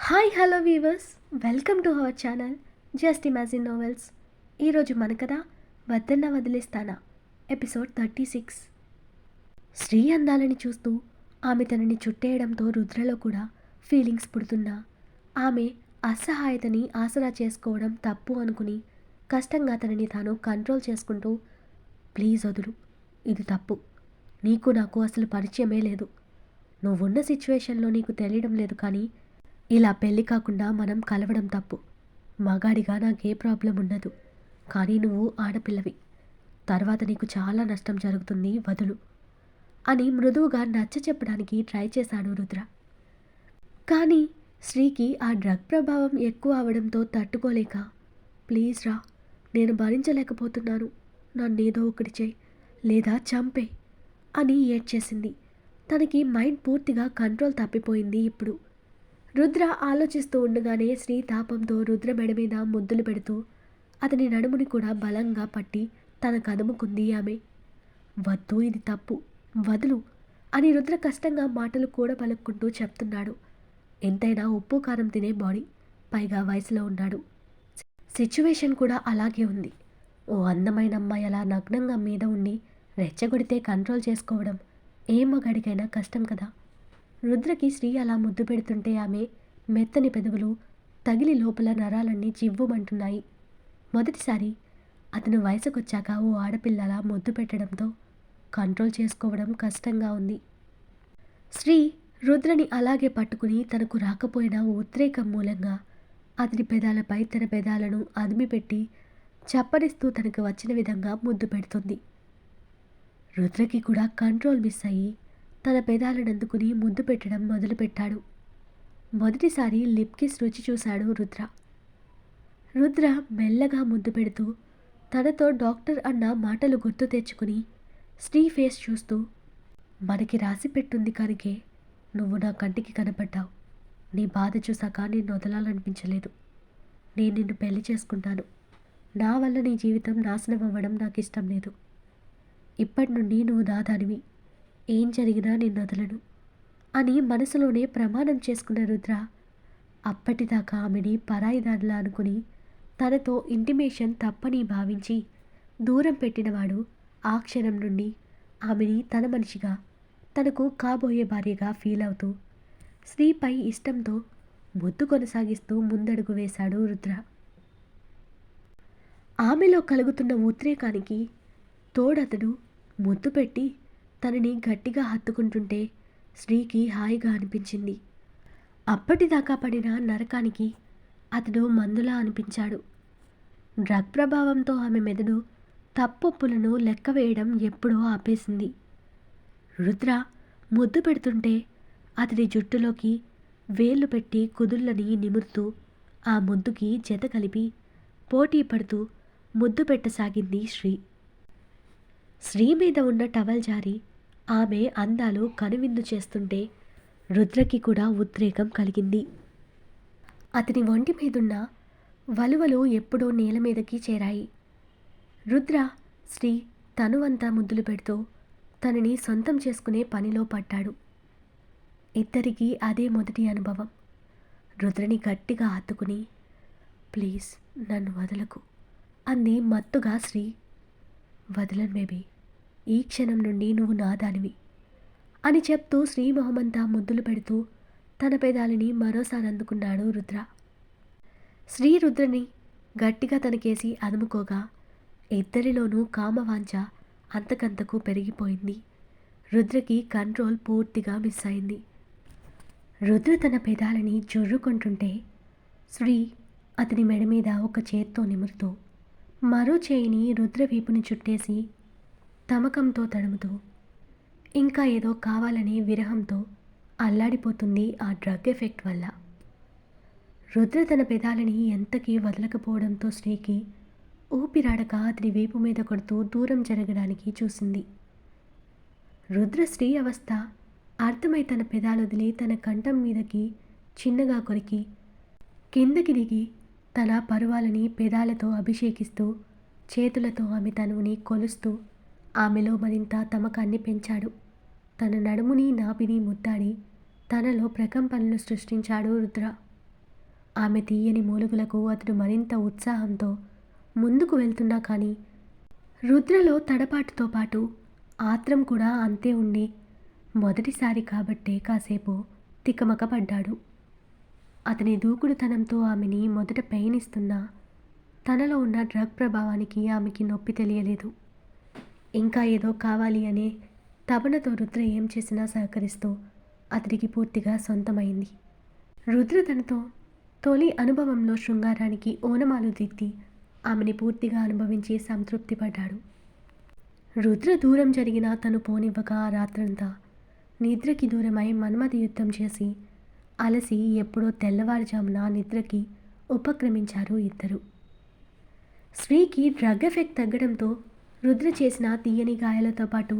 Hi hello weavers, welcome to our channel just imagine novels. ఈరోజు మన కథ వద్దన్నా వదిలేస్తానా ఎపిసోడ్ 36. శ్రీ అందాలని చూస్తూ ఆమె తనని చుట్టేయడంతో రుద్రలో కూడా ఫీలింగ్స్ పుడుతున్నా ఆమె అసహాయతని ఆసరా చేసుకోవడం తప్పు అనుకుని కష్టంగా తనని తాను కంట్రోల్ చేసుకుంటూ, ప్లీజ్ వదులు, ఇది తప్పు, నీకు నాకు అసలు పరిచయమే లేదు, నువ్వున్న సిచ్యువేషన్లో నీకు తెలియడం లేదు, కానీ ఇలా పెళ్ళి కాకుండా మనం కలవడం తప్పు. మగాడిగా నాకే ప్రాబ్లం ఉండదు, కానీ నువ్వు ఆడపిల్లవి, తర్వాత నీకు చాలా నష్టం జరుగుతుంది, వదులు అని మృదువుగా నచ్చ చెప్పడానికి ట్రై చేశాడు రుద్ర. కానీ శ్రీకి ఆ డ్రగ్ ప్రభావం ఎక్కువ అవడంతో తట్టుకోలేక, ప్లీజ్ రా, నేను భరించలేకపోతున్నాను, నన్నేదో ఒకటి చేయి లేదా చంపే అని ఏడ్చేసింది. తనకి మైండ్ పూర్తిగా కంట్రోల్ తప్పిపోయింది ఇప్పుడు. రుద్ర ఆలోచిస్తూ ఉండగానే శ్రీ తాపంతో రుద్ర మెడ మీద ముద్దులు పెడుతూ అతని నడుముని కూడా బలంగా పట్టి తన కదుముకుంది ఆమె. వద్దు, ఇది తప్పు, వదులు అని రుద్ర కష్టంగా మాటలు కూడా పలుక్కుంటూ చెప్తున్నాడు. ఎంతైనా ఉప్పు కారం తినే బాడీ, పైగా వయసులో ఉన్నాడు. సిచ్యువేషన్ కూడా అలాగే ఉంది. ఓ అందమైన అమ్మాయి అలా నగ్నంగా మీద ఉండి రెచ్చగొడితే కంట్రోల్ చేసుకోవడం ఏ మగాడికైనా కష్టం కదా. రుద్రకి శ్రీ అలా ముద్దు పెడుతుంటే ఆమె మెత్తని పెదవులు తగిలి లోపల నరాలన్నీ చివ్వుమంటున్నాయి. మొదటిసారి అతను వయసుకొచ్చాక ఓ ఆడపిల్లలా ముద్దు పెట్టడంతో కంట్రోల్ చేసుకోవడం కష్టంగా ఉంది. శ్రీ రుద్రని అలాగే పట్టుకుని తనకు రాకపోయిన ఉద్రేకం మూలంగా అతని పెదాలపై తన పెదాలను అదిమిపెట్టి చప్పరిస్తూ తనకు వచ్చిన విధంగా ముద్దు పెడుతుంది. రుద్రకి కూడా కంట్రోల్ మిస్ అయ్యి తన పెదాలనందుకుని ముద్దు పెట్టడం మొదలుపెట్టాడు. మొదటిసారి లిప్ కిస్ రుచి చూశాడు రుద్ర. రుద్ర మెల్లగా ముద్దు పెడుతూ తనతో డాక్టర్ అన్న మాటలు గుర్తు తెచ్చుకుని శ్రీ ఫేస్ చూస్తూ, మనకి రాసి పెట్టుంది కనుకే నువ్వు నా కంటికి కనపడ్డావు, నీ బాధ చూసాక నిన్ను వదలాలనిపించలేదు, నేను నిన్ను పెళ్లి చేసుకుంటాను, నా వల్ల నీ జీవితం నాశనం అవ్వడం నాకు ఇష్టం లేదు, ఇప్పటి నుండి నువ్వు నా దానివి, ఏం జరిగినా నిన్ను వదలను అని మనసులోనే ప్రమాణం చేసుకున్న రుద్ర అప్పటిదాకా ఆమెని పరాయిదానిలా అనుకుని తనతో ఇంటిమేషన్ తప్పని భావించి దూరం పెట్టినవాడు ఆ క్షణం నుండి ఆమెని తన మనిషిగా, తనకు కాబోయే భార్యగా ఫీల్ అవుతూ శ్రీపై ఇష్టంతో ముద్దు కొనసాగిస్తూ ముందడుగు వేశాడు రుద్ర. ఆమెలో కలుగుతున్న ఉద్రేకానికి తోడతడు ముద్దు పెట్టి తనని గట్టిగా హత్తుకుంటుంటే శ్రీకి హాయిగా అనిపించింది. అప్పటిదాకా పడిన నరకానికి అతడు మందులా అనిపించాడు. డ్రగ్ ప్రభావంతో ఆమె మెదడు తప్పొప్పులను లెక్క వేయడం ఎప్పుడో ఆపేసింది. రుద్ర ముద్దు పెడుతుంటే అతడి జుట్టులోకి వేళ్లు పెట్టి కుదుళ్ళని నిమురుతూ ఆ ముద్దుకి జత కలిపి పోటీ పడుతూ ముద్దు పెట్టసాగింది శ్రీ. శ్రీ మీద ఉన్న టవల్ జారి ఆమె అందాలు కనువిందు చేస్తుంటే రుద్రకి కూడా ఉద్రేకం కలిగింది. అతని ఒంటి మీదున్న వలువలు ఎప్పుడో నేల మీదకి చేరాయి. రుద్ర శ్రీ తనువంతా ముద్దులు పెడుతూ తనని సొంతం చేసుకునే పనిలో పడ్డాడు. ఇద్దరికీ అదే మొదటి అనుభవం. రుద్రని గట్టిగా హత్తుకుని, ప్లీజ్ నన్ను వదలకు అంది మత్తుగా శ్రీ. వదలను బేబీ, ఈ క్షణం నుండి నువ్వు నా దానివి అని చెప్తూ శ్రీ మొహమంతా ముద్దులు పెడుతూ తన పెదాలని మరోసారి అందుకున్నాడు రుద్ర. శ్రీ రుద్రని గట్టిగా తనకేసి అదుముకోగా ఇద్దరిలోనూ కామవాంఛ అంతకంతకు పెరిగిపోయింది. రుద్రకి కంట్రోల్ పూర్తిగా మిస్ అయింది. రుద్ర తన పెదాలని జుర్రుకుంటుంటే శ్రీ అతని మెడ మీద ఒక చేత్తో నిమురుతూ మరో చేయిని రుద్ర వీపుని చుట్టేసి తమకంతో తడుముతూ ఇంకా ఏదో కావాలనే విరహంతో అల్లాడిపోతుంది ఆ డ్రగ్ ఎఫెక్ట్ వల్ల. రుద్ర తన పెదాలని ఎంతకీ వదలకపోవడంతో శ్రీకి ఊపిరాడక అతని వీపు మీద కొడుతూ దూరం జరగడానికి చూసింది. రుద్ర శ్రీ అవస్థ అర్థమై తన పెదాలు వదిలి తన కంఠం మీదకి చిన్నగా కొరికి కిందకి దిగి తన పరువాలని పెదాలతో అభిషేకిస్తూ చేతులతో ఆమె తనువుని కొలుస్తూ ఆమెలో మరింత తమకాన్ని పెంచాడు. తన నడుముని నాభిని ముద్దాడి తనలో ప్రకంపనలు సృష్టించాడు రుద్ర. ఆమె తీయని మూలుగులకు అతడు మరింత ఉత్సాహంతో ముందుకు వెళ్తున్నా కానీ రుద్రలో తడపాటుతో పాటు ఆత్రం కూడా అంతే ఉండి మొదటిసారి కాబట్టే కాసేపు తికమక పడ్డాడు. అతని దూకుడుతనంతో ఆమెని మొదట పెయిన్ ఇస్తున్నా తనలో ఉన్న డ్రగ్ ప్రభావానికి ఆమెకి నొప్పి తెలియలేదు. ఇంకా ఏదో కావాలి అనే తపనతో రుద్ర ఏం చేసినా సహకరిస్తూ అతడికి పూర్తిగా సొంతమైంది. రుద్ర తనతో తొలి అనుభవంలో శృంగారానికి ఓనమాలు దిద్ది ఆమెని పూర్తిగా అనుభవించి సంతృప్తి పడ్డాడు. రుద్ర దూరం జరిగినా తను పోనివ్వక ఆ రాత్రంతా నిద్రకి దూరమై మన్మథ యుద్ధం చేసి అలసి ఎప్పుడో తెల్లవారుజామున నిద్రకి ఉపక్రమించారు ఇద్దరు. శ్రీకి డ్రగ్ ఎఫెక్ట్ తగ్గడంతో రుద్ర చేసిన తీయని గాయాలతో పాటు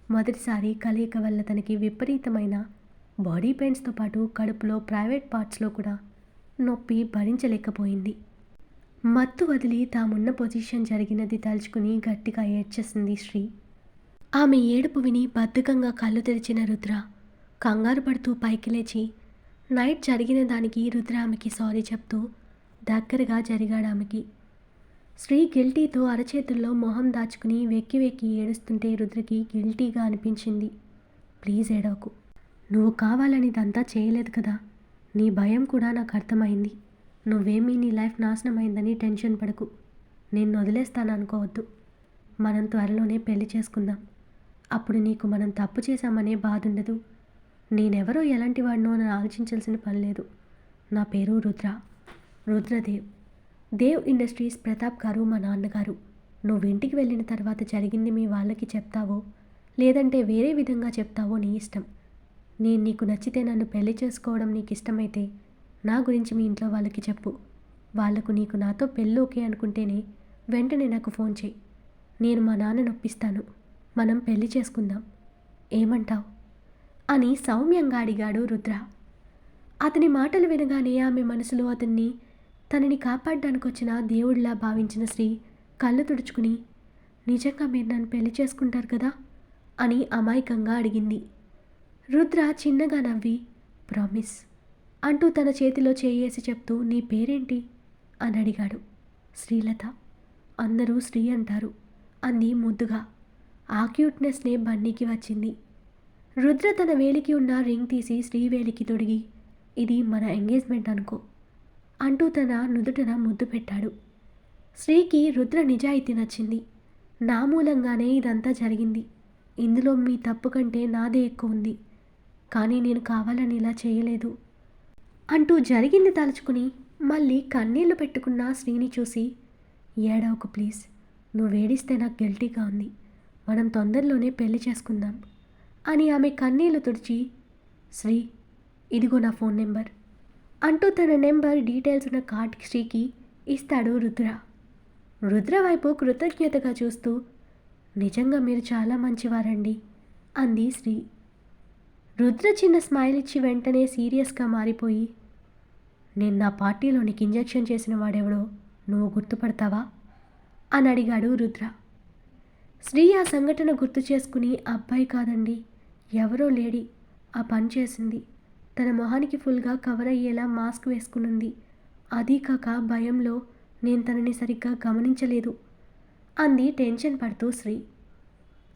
మొదటిసారి కలయిక వల్ల తనకి విపరీతమైన బాడీ పెయిన్స్తో పాటు కడుపులో ప్రైవేట్ పార్ట్స్లో కూడా నొప్పి భరించలేకపోయింది. మత్తు వదిలి తామున్న పొజిషన్ జరిగినది తలుచుకుని గట్టిగా ఏడ్చేసింది శ్రీ. ఆమె ఏడుపు విని బద్ధకంగా కళ్ళు తెరిచిన రుద్ర కంగారు పడుతూ పైకి లేచి నైట్ జరిగిన దానికి రుద్ర ఆమెకి సారీ చెప్తూ దగ్గరగా జరిగాడు ఆమెకి. శ్రీ గిల్టీతో అరచేతుల్లో మొహం దాచుకుని వెక్కి వెక్కి ఏడుస్తుంటే రుద్రకి గిల్టీగా అనిపించింది. ప్లీజ్ ఏడవకు, నువ్వు కావాలని ఇదంతా చేయలేదు కదా, నీ భయం కూడా నాకు అర్థమైంది. నువ్వేమీ నీ లైఫ్ నాశనమైందని టెన్షన్ పడకు. నేను వదిలేస్తాను అనుకోవద్దు. మనం త్వరలోనే పెళ్లి చేసుకుందాం. అప్పుడు నీకు మనం తప్పు చేశామనే బాధ ఉండదు. నేనెవరో ఎలాంటి వాడినో అని ఆలోచించాల్సిన పని లేదు. నా పేరు రుద్రదేవ్. దేవ్ ఇండస్ట్రీస్ ప్రతాప్ గారు మా నాన్నగారు. నువ్వు ఇంటికి వెళ్ళిన తర్వాత జరిగింది మీ వాళ్ళకి చెప్తావో లేదంటే వేరే విధంగా చెప్తావో నీ ఇష్టం. నేను నీకు నచ్చితే నన్ను పెళ్లి చేసుకోవడం నీకు ఇష్టమైతే నా గురించి మీ ఇంట్లో వాళ్ళకి చెప్పు. వాళ్లకు నీకు నాతో పెళ్ళి ఓకే అనుకుంటేనే వెంటనే నాకు ఫోన్ చేయి. నేను మా నాన్నని ఒప్పిస్తాను. మనం పెళ్లి చేసుకుందాం. ఏమంటావు అని సౌమ్యంగా అడిగాడు రుద్ర. అతని మాటలు వినగానే ఆమె మనసులో తనని కాపాడడానికి వచ్చిన దేవుడిలా భావించిన శ్రీ కళ్ళు తుడుచుకుని, నిజంగా మీరు నన్ను పెళ్లి చేసుకుంటారు కదా అని అమాయకంగా అడిగింది. రుద్ర చిన్నగా నవ్వి ప్రామిస్ అంటూ తన చేతిలో చేయేసి చెప్తూ నీ పేరేంటి అని అడిగాడు. శ్రీలత. అందరూ శ్రీ అంటారు అంది ముద్దుగా. ఆ క్యూట్నెస్నే బన్నీకి వచ్చింది. రుద్ర తన వేలికి ఉన్న రింగ్ తీసి శ్రీ వేలికి తొడిగి ఇది మన ఎంగేజ్మెంట్ అనుకో అంటూ తన నుదుటన ముద్దు పెట్టాడు. శ్రీకి రుద్ర నిజాయితీ నచ్చింది. నా మూలంగానే ఇదంతా జరిగింది. ఇందులో మీ తప్పు కంటే నాదే ఎక్కువ ఉంది. కానీ నేను కావాలని ఇలా చేయలేదు అంటూ జరిగింది తలుచుకుని మళ్ళీ కన్నీళ్లు పెట్టుకున్న శ్రీని చూసి ఏడవకు ప్లీజ్. నువ్వేడిస్తే నాకు గిల్టీగా ఉంది. మనం తొందరలోనే పెళ్లి చేసుకుందాం అని ఆమె కన్నీళ్లు తుడిచి శ్రీ ఇదిగో నా ఫోన్ నెంబర్ అంటూ తన నెంబర్ డీటెయిల్స్ ఉన్న కార్డ్ శ్రీకి ఇస్తాడు రుద్ర. రుద్ర వైపు కృతజ్ఞతగా చూస్తూ నిజంగా మీరు చాలా మంచివారండి అంది శ్రీ. రుద్ర చిన్న స్మైల్ ఇచ్చి వెంటనే సీరియస్గా మారిపోయి నేను నా పార్టీలో నీకు ఇంజెక్షన్ చేసిన వాడెవడో నువ్వు గుర్తుపడతావా అని అడిగాడు రుద్ర. శ్రీ ఆ సంఘటన గుర్తు చేసుకుని అబ్బాయి కాదండి, ఎవరో లేడీ ఆ పని చేసింది. తన మొహానికి ఫుల్గా కవర్ అయ్యేలా మాస్క్ వేసుకునుంది. అదీ కాక భయంలో నేను తనని సరిగ్గా గమనించలేదు అంది టెన్షన్ పడుతూ శ్రీ.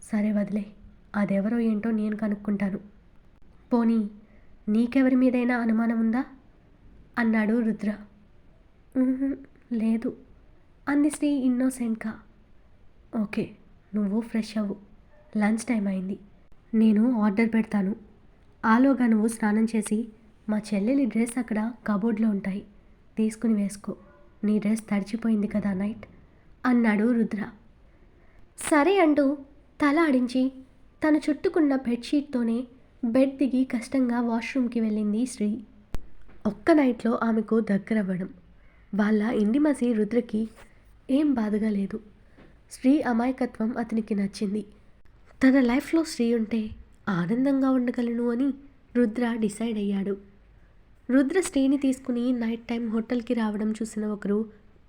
సరే వదిలే, అదెవరో ఏంటో నేను కనుక్కుంటాను. పోనీ నీకెవరి మీదైనా అనుమానం ఉందా అన్నాడు రుద్ర. లేదు అంది శ్రీ ఇన్నోసెంట్గా. ఓకే, నువ్వు ఫ్రెష్ అవ్వు. లంచ్ టైం అయింది. నేను ఆర్డర్ పెడతాను. ఆలోగా నువ్వు స్నానం చేసి మా చెల్లెలి డ్రెస్ అక్కడ కబోర్డ్లో ఉంటాయి, తీసుకుని వేసుకో. నీ డ్రెస్ తడిచిపోయింది కదా నైట్ అన్నాడు రుద్ర. సరే అంటూ తల ఆడించి తను చుట్టుకున్న బెడ్షీట్తోనే బెడ్ దిగి కష్టంగా వాష్రూమ్కి వెళ్ళింది శ్రీ. ఒక్క నైట్లో ఆమెకు దగ్గరవ్వడం వాళ్ళ ఇంటిమసి రుద్రకి ఏం బాధగా లేదు. శ్రీ అమాయకత్వం అతనికి నచ్చింది. తన లైఫ్లో శ్రీ ఉంటే ఆనందంగా ఉండగలను అని రుద్ర డిసైడ్ అయ్యాడు. రుద్ర శ్రీని తీసుకుని నైట్ టైం హోటల్కి రావడం చూసిన ఒకరు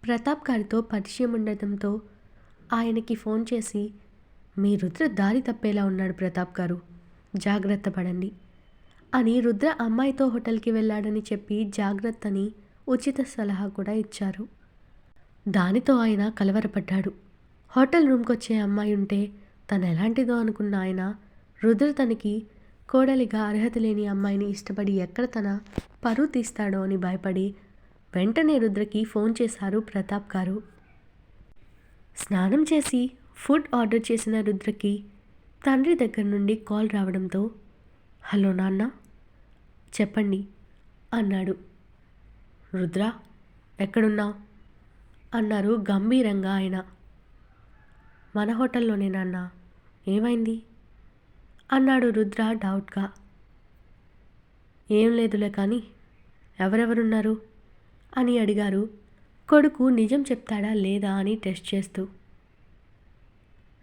ప్రతాప్ గారితో పరిచయం ఉండటంతో ఆయనకి ఫోన్ చేసి మీ రుద్ర దారి తప్పేలా ఉన్నాడు ప్రతాప్ గారు, జాగ్రత్త పడండి అని రుద్ర అమ్మాయితో హోటల్కి వెళ్ళాడని చెప్పి జాగ్రత్తని ఉచిత సలహా కూడా ఇచ్చారు. దానితో ఆయన కలవరపడ్డాడు. హోటల్ రూమ్కొచ్చే అమ్మాయి ఉంటే తను ఎలాంటిదో అనుకున్న ఆయన రుద్ర తనకి కోడలిగా అర్హత లేని అమ్మాయిని ఇష్టపడి ఎక్కడ తన పరువు తీస్తాడో అని భయపడి వెంటనే రుద్రకి ఫోన్ చేశారు ప్రతాప్ గారు. స్నానం చేసి ఫుడ్ ఆర్డర్ చేసిన రుద్రకి తండ్రి దగ్గర నుండి కాల్ రావడంతో, హలో నాన్న, చెప్పండి అన్నాడు. రుద్ర, ఎక్కడున్నావు అన్నారు గంభీరంగా ఆయన. మన హోటల్లోనే నాన్న, ఏమైంది అన్నాడు రుద్ర డౌట్గా. ఏం లేదులే కానీ ఎవరెవరున్నారు అని అడిగారు కొడుకు నిజం చెప్తాడా లేదా అని టెస్ట్ చేస్తూ.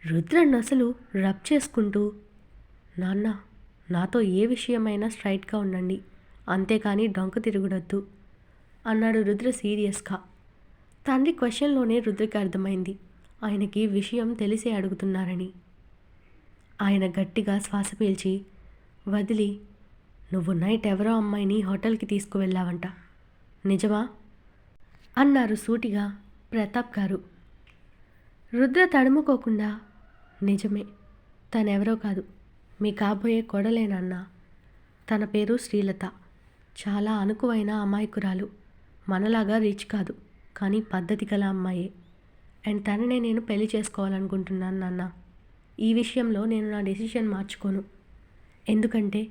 రుద్ర నొసలు రబ్ చేసుకుంటూ, నాన్న, నాతో ఏ విషయమైనా స్ట్రైట్గా ఉండండి, అంతేకాని డొంక తిరుగుడొద్దు అన్నాడు రుద్ర సీరియస్గా. తండ్రి క్వశ్చన్లోనే రుద్రకి అర్థమైంది ఆయనకి విషయం తెలిసే అడుగుతున్నారని. ఆయన గట్టిగా శ్వాస పీల్చి వదిలి, నువ్వు నైట్ ఎవరో అమ్మాయిని హోటల్కి తీసుకువెళ్ళావంట, నిజమా అన్నారు సూటిగా ప్రతాప్ గారు. రుద్ర తడుముకోకుండా, నిజమే, తనెవరో కాదు, మీ కాబోయే కొడలేనన్నా. తన పేరు శ్రీలత. చాలా అనుకువైన అమాయకురాలు. మనలాగా రిచ్ కాదు, కానీ పద్ధతి గల అమ్మాయే. అండ్ తననే నేను పెళ్లి చేసుకోవాలనుకుంటున్నాను నాన్న. ఈ విషయంలో నేను నా డెసిషన్ మార్చుకోను. ఎందుకంటే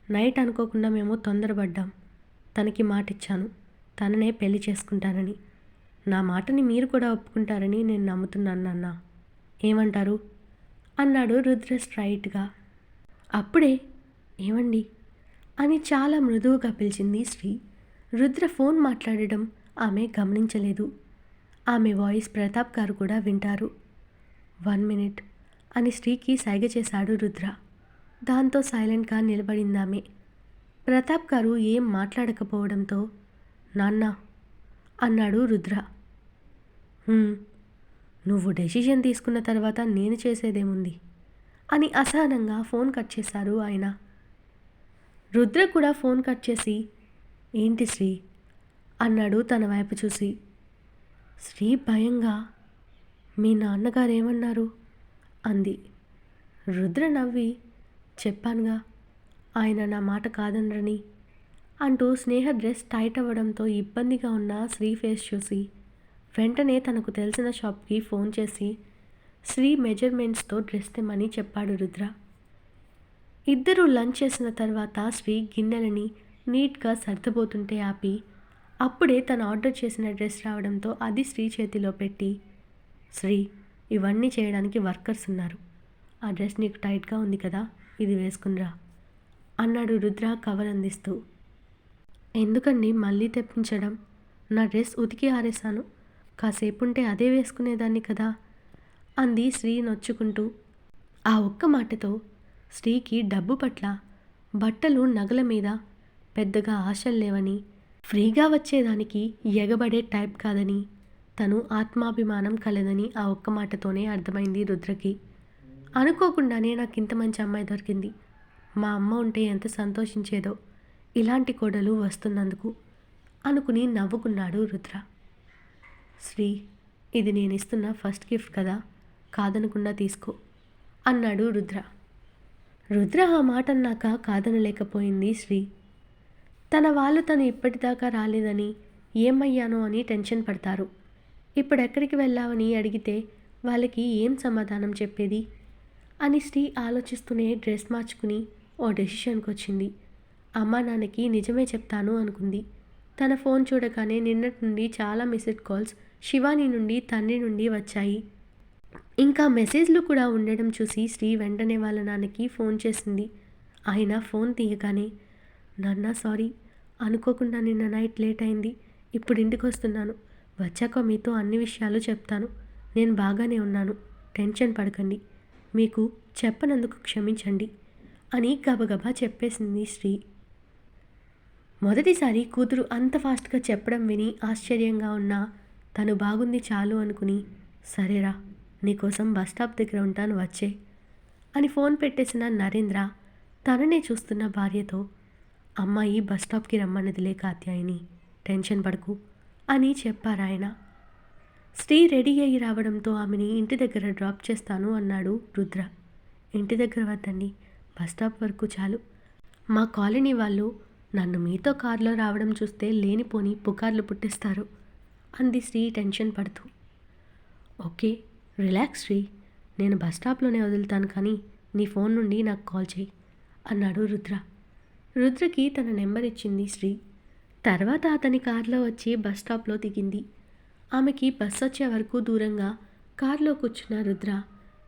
నైట్ అనుకోకుండా మేము తొందరపడ్డాం. తనకి మాటిచ్చాను, తననే పెళ్లి చేసుకుంటానని. నా మాటని మీరు కూడా ఒప్పుకుంటారని నేను నమ్ముతున్నాను నాన్న. ఏమంటారు అన్నాడు రుద్ర స్ట్రైట్గా. అప్పుడే ఏమండి అని చాలా మృదువుగా పిలిచింది శ్రీ. రుద్ర ఫోన్ మాట్లాడడం ఆమె గమనించలేదు. ఆమె వాయిస్ ప్రతాప్ గారు కూడా వింటారు. 1 minute అని శ్రీకి సైగ చేశాడు రుద్ర. దాంతో సైలెంట్గా నిలబడిందామె. ప్రతాప్ గారు ఏం మాట్లాడకపోవడంతో, నాన్న అన్నాడు రుద్ర. నువ్వు డెసిషన్ తీసుకున్న తర్వాత నేను చేసేదేముంది అని అసహనంగా ఫోన్ కట్ చేశారు ఆయన. రుద్ర కూడా ఫోన్ కట్ చేసి, ఏంటి శ్రీ అన్నాడు తన వైపు చూసి. శ్రీ భయంగా, మీ నాన్నగారు ఏమన్నారు అంది. రుద్ర నవ్వి, చెప్పానుగా ఆయన నా మాట కాదనరని అంటూ స్నేహ డ్రెస్ టైట్ అవ్వడంతో ఇబ్బందిగా ఉన్న శ్రీ ఫేస్ చూసి వెంటనే తనకు తెలిసిన షాప్కి ఫోన్ చేసి శ్రీ మెజర్మెంట్స్తో డ్రెస్ తెమ్మని చెప్పాడు రుద్ర. ఇద్దరూ లంచ్ చేసిన తర్వాత శ్రీ గిన్నెలని నీట్గా సర్దబోతుంటే ఆపి అప్పుడే తను ఆర్డర్ చేసిన డ్రెస్ రావడంతో అది శ్రీ చేతిలో పెట్టి, శ్రీ, ఇవన్నీ చేయడానికి వర్కర్స్ ఉన్నారు. ఆ డ్రెస్ నీకు టైట్గా ఉంది కదా, ఇది వేసుకునిరా అన్నాడు రుద్ర కవర్ అందిస్తూ. ఎందుకండి మళ్ళీ తెప్పించడం? నా డ్రెస్ ఉతికి ఆరేశాను, కాసేపుంటే అదే వేసుకునేదాన్ని కదా అంది శ్రీ నొచ్చుకుంటూ. ఆ ఒక్క మాటతో శ్రీకి డబ్బు పట్ల, బట్టలు నగల మీద పెద్దగా ఆశలు లేవని, ఫ్రీగా వచ్చేదానికి ఎగబడే టైప్ కాదని, తను ఆత్మాభిమానం కలదని ఆ ఒక్క మాటతోనే అర్థమైంది రుద్రకి. అనుకోకుండానే నాకు ఇంత మంచి అమ్మాయి దొరికింది. మా అమ్మ ఉంటే ఎంత సంతోషించేదో ఇలాంటి కోడలు వస్తున్నందుకు అనుకుని నవ్వుకున్నాడు రుద్ర. శ్రీ, ఇది నేను ఇస్తున్న ఫస్ట్ గిఫ్ట్ కదా, కాదనకుండా తీసుకో అన్నాడు రుద్ర. రుద్ర ఆ మాట అన్నాక కాదనలేకపోయింది శ్రీ. తన వాళ్ళు తను ఇప్పటిదాకా రాలేదని, ఏమయ్యానో అని టెన్షన్ పడతారు. ఇప్పుడు ఎక్కడికి వెళ్ళావని అడిగితే వాళ్ళకి ఏం సమాధానం చెప్పేది అని శ్రీ ఆలోచిస్తూనే డ్రెస్ మార్చుకుని ఓ డెసిషన్కి వచ్చింది. అమ్మా నాన్నకి నిజమే చెప్తాను అనుకుంది. తన ఫోన్ చూడగానే నిన్నటి నుండి చాలా మిస్డ్ కాల్స్ శివాని నుండి, తండ్రి నుండి వచ్చాయి. ఇంకా మెసేజ్లు కూడా ఉండడం చూసి శ్రీ వెంటనే వాళ్ళ నాన్నకి ఫోన్ చేసింది. ఆయన ఫోన్ తీయగానే, నాన్న సారీ, అనుకోకుండా నిన్న నైట్ లేట్ అయింది, ఇప్పుడు ఇంటికి వస్తున్నాను, వచ్చాక మీతో అన్ని విషయాలు చెప్తాను, నేను బాగానే ఉన్నాను, టెన్షన్ పడకండి, మీకు చెప్పనందుకు క్షమించండి అని గబగబా చెప్పేసింది శ్రీ. మొదటిసారి కూతురు అంత ఫాస్ట్గా చెప్పడం విని ఆశ్చర్యంగా ఉన్నా తను బాగుంది చాలు అనుకుని, సరేరా, నీకోసం బస్ స్టాప్ దగ్గర ఉంటాను వచ్చే అని ఫోన్ పెట్టేసిన నరేంద్ర తననే చూస్తున్న భార్యతో, అమ్మాయి బస్ స్టాప్కి రమ్మన్నదిలే కాత్యాయిని, టెన్షన్ పడకు అని చెప్పారాయన. శ్రీ రెడీ అయ్యి రావడంతో ఆమెని ఇంటి దగ్గర డ్రాప్ చేస్తాను అన్నాడు రుద్ర. ఇంటి దగ్గర వద్దండి, బస్ స్టాప్ వరకు చాలు. మా కాలనీ వాళ్ళు నన్ను మీతో కారులో రావడం చూస్తే లేనిపోని పుకార్లు పుట్టిస్తారు అంది శ్రీ టెన్షన్ పడుతూ. ఓకే, రిలాక్స్ శ్రీ, నేను బస్ స్టాప్లోనే వదులుతాను, కానీ నీ ఫోన్ నుండి నాకు కాల్ చేయి అన్నాడు రుద్ర. రుద్రకి తన నెంబర్ ఇచ్చింది శ్రీ. తర్వాత అతని కారులో వచ్చి బస్ స్టాప్లో దిగింది. ఆమెకి బస్ వచ్చే వరకు దూరంగా కారులో కూర్చున్న రుద్ర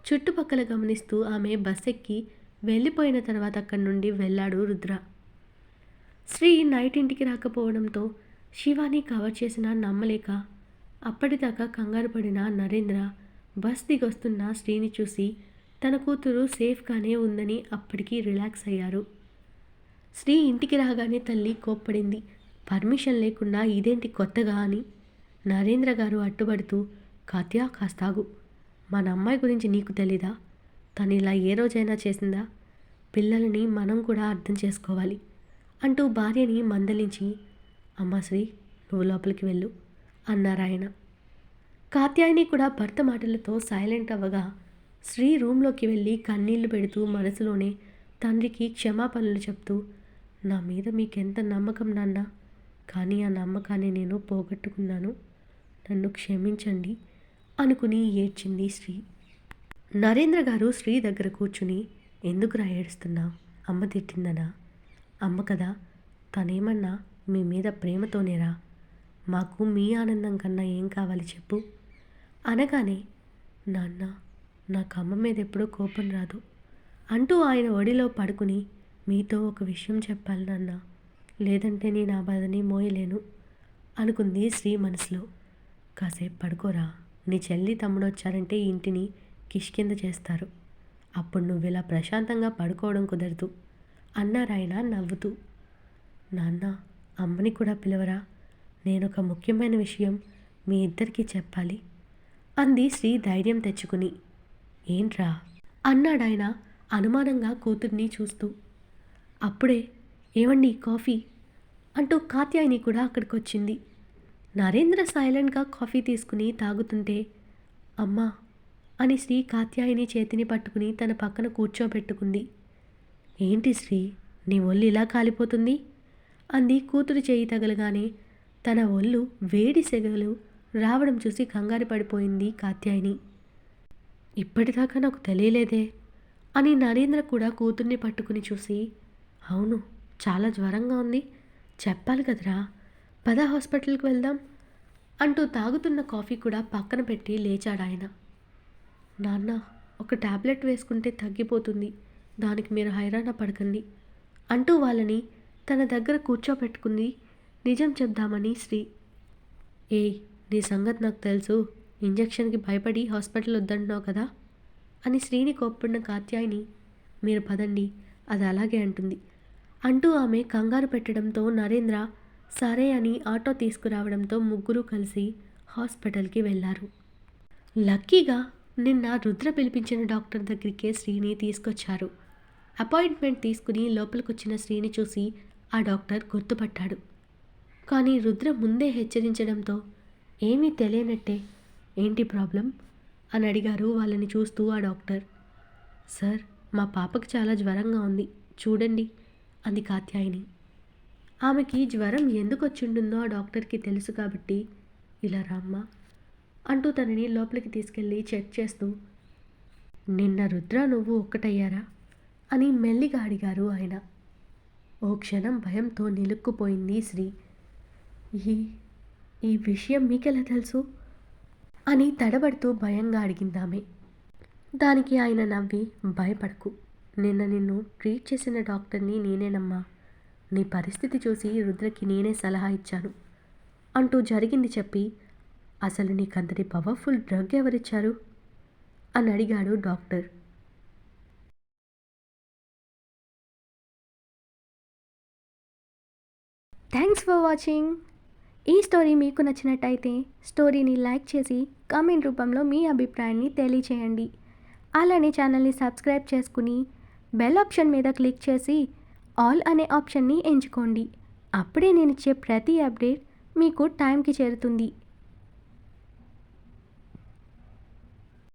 చుట్టుపక్కల గమనిస్తూ ఆమె బస్ ఎక్కి వెళ్ళిపోయిన తర్వాత అక్కడి నుండి వెళ్ళాడు రుద్ర. శ్రీ నైట్ ఇంటికి రాకపోవడంతో శివాని కవర్ చేసినా నమ్మలేక అప్పటిదాకా కంగారు పడిన నరేంద్ర బస్ దిగొస్తున్న శ్రీని చూసి తన కూతురు సేఫ్గానే ఉందని అప్పటికి రిలాక్స్ అయ్యారు. శ్రీ ఇంటికి రాగానే తల్లి కోప్పడింది. పర్మిషన్ లేకుండా ఇదేంటి కొత్తగా అని. నరేంద్ర గారు అడ్డుపడుతూ, కాత్య కాస్తాగు, మన అమ్మాయి గురించి నీకు తెలీదా? తను ఇలా ఏ రోజైనా చేసిందా? పిల్లలని మనం కూడా అర్థం చేసుకోవాలి అంటూ భార్యని మందలించి, అమ్మా శ్రీ, నువ్వు లోపలికి వెళ్ళు అన్నారాయన. కాత్యాయని కూడా భర్త మాటలతో సైలెంట్ అవ్వగా శ్రీ రూమ్లోకి వెళ్ళి కన్నీళ్లు పెడుతూ మనసులోనే తండ్రికి క్షమాపణలు చెప్తూ, నా మీద మీకెంత నమ్మకం నాన్న, కానీ ఆ నమ్మకాన్ని నేను పోగొట్టుకున్నాను, నన్ను క్షమించండి అనుకుని ఏడ్చింది శ్రీ. నరేంద్ర గారు శ్రీ దగ్గర కూర్చుని, ఎందుకురా ఏడుస్తున్నావు? అమ్మ తిట్టిందనా? అమ్మ కదా, తనేమన్నా మీ మీద ప్రేమతోనేరా, మాకు మీ ఆనందం కన్నా ఏం కావాలి చెప్పు అనగానే, నాన్న, నాకు అమ్మ మీద ఎప్పుడూ కోపం రాదు అంటూ ఆయన ఒడిలో పడుకుని, మీతో ఒక విషయం చెప్పాలి నాన్న, లేదంటే నేను ఆ బాధని మోయలేను అనుకుంది శ్రీ మనసులో. కాసేపు పడుకోరా, నీ చెల్లి తమ్ముడు వచ్చారంటే ఇంటిని కిష్కింద చేస్తారు, అప్పుడు నువ్వు ఇలా ప్రశాంతంగా పడుకోవడం కుదరదు అన్నారాయన నవ్వుతూ. నాన్న, అమ్మని కూడా పిలవరా, నేనొక ముఖ్యమైన విషయం మీ ఇద్దరికీ చెప్పాలి అంది శ్రీ ధైర్యం తెచ్చుకుని. ఏంట్రా అన్నాడాయన అనుమానంగా కూతుర్ని చూస్తూ. అప్పుడే, ఏవండి కాఫీ అంటూ కాత్యాయని కూడా అక్కడికి వచ్చింది. నరేంద్ర సైలెంట్గా కాఫీ తీసుకుని తాగుతుంటే, అమ్మా అని శ్రీ కాత్యాయని చేతిని పట్టుకుని తన పక్కన కూర్చోబెట్టుకుంది. ఏంటి శ్రీ, నీ ఒళ్ళు ఇలా కాలిపోతుంది అంది కూతురు చేయి తగలగానే. తన ఒళ్ళు వేడి సెగలు రావడం చూసి కంగారు పడిపోయింది కాత్యాయని. ఇప్పటిదాకా నాకు తెలియలేదే అని నరేంద్ర కూడా కూతుర్ని పట్టుకుని చూసి, అవును, చాలా జ్వరంగా ఉంది, చెప్పాలి కదరా, పద హాస్పిటల్కి వెళ్దాం అంటూ తాగుతున్న కాఫీ కూడా పక్కన పెట్టి లేచాడాయన. నాన్న, ఒక టాబ్లెట్ వేసుకుంటే తగ్గిపోతుంది, దానికి మీరు హైరాణ పడకండి అంటూ వాళ్ళని తన దగ్గర కూర్చోబెట్టుకుంది నిజం చెప్దామని శ్రీ. ఏయ్, నీ సంగతి నాకు తెలుసు, ఇంజెక్షన్కి భయపడి హాస్పిటల్ వద్దంటున్నావు కదా అని శ్రీని కోప్పడిన కాత్యాయని, మీరు పదండి, అది అలాగే అంటుంది అంటూ ఆమె కంగారు పెట్టడంతో నరేంద్ర సరే అని ఆటో తీసుకురావడంతో ముగ్గురు కలిసి హాస్పిటల్కి వెళ్ళారు. లక్కీగా నిన్న రుద్ర పిలిపించిన డాక్టర్ దగ్గరికే శ్రీని తీసుకొచ్చారు. అపాయింట్మెంట్ తీసుకుని లోపలికొచ్చిన శ్రీని చూసి ఆ డాక్టర్ గుర్తుపట్టాడు. కానీ రుద్ర ముందే హెచ్చరించడంతో ఏమీ తెలియనట్టే, ఏంటి ప్రాబ్లం అని అడిగారు వాళ్ళని చూస్తూ ఆ డాక్టర్. సార్, మా పాపకి చాలా జ్వరంగా ఉంది, చూడండి అంది కాత్యాయని. ఆమెకి జ్వరం ఎందుకు వచ్చింటుందో ఆ డాక్టర్కి తెలుసు కాబట్టి, ఇలా రామ్మా అంటూ తనని లోపలికి తీసుకెళ్ళి చెక్ చేస్తూ, నిన్న రుద్ర నువ్వు ఒక్కటయ్యారా అని మెల్లిగా అడిగారు ఆయన. ఓ క్షణం భయంతో నిలుక్కుపోయింది శ్రీ. ఈ విషయం మీకెలా తెలుసు అని తడబడుతూ భయంగా అడిగిందామె. దానికి ఆయన నవ్వి, భయపడకు, నిన్న నిన్ను ట్రీట్ చేసిన డాక్టర్ని నేనేనమ్మా, నీ పరిస్థితి చూసి రుద్రకి నేనే సలహా ఇచ్చాను అంటూ జరిగింది చెప్పి, అసలు నీకంతటి పవర్ఫుల్ డ్రగ్ ఎవరిచ్చారు అని అడిగాడు డాక్టర్. Thanks for watching. ఈ స్టోరీ మీకు నచ్చినట్టయితే స్టోరీని లైక్ చేసి కామెంట్ రూపంలో మీ అభిప్రాయాన్ని తెలియచేయండి. అలానే ఛానల్ని సబ్స్క్రైబ్ చేసుకుని బెల్ ఆప్షన్ మీద క్లిక్ చేసి ఆల్ అనే ఆప్షన్ని ఎంచుకోండి. అప్పుడే నేను ఇచ్చే ప్రతి అప్డేట్ మీకు టైంకి చేరుతుంది.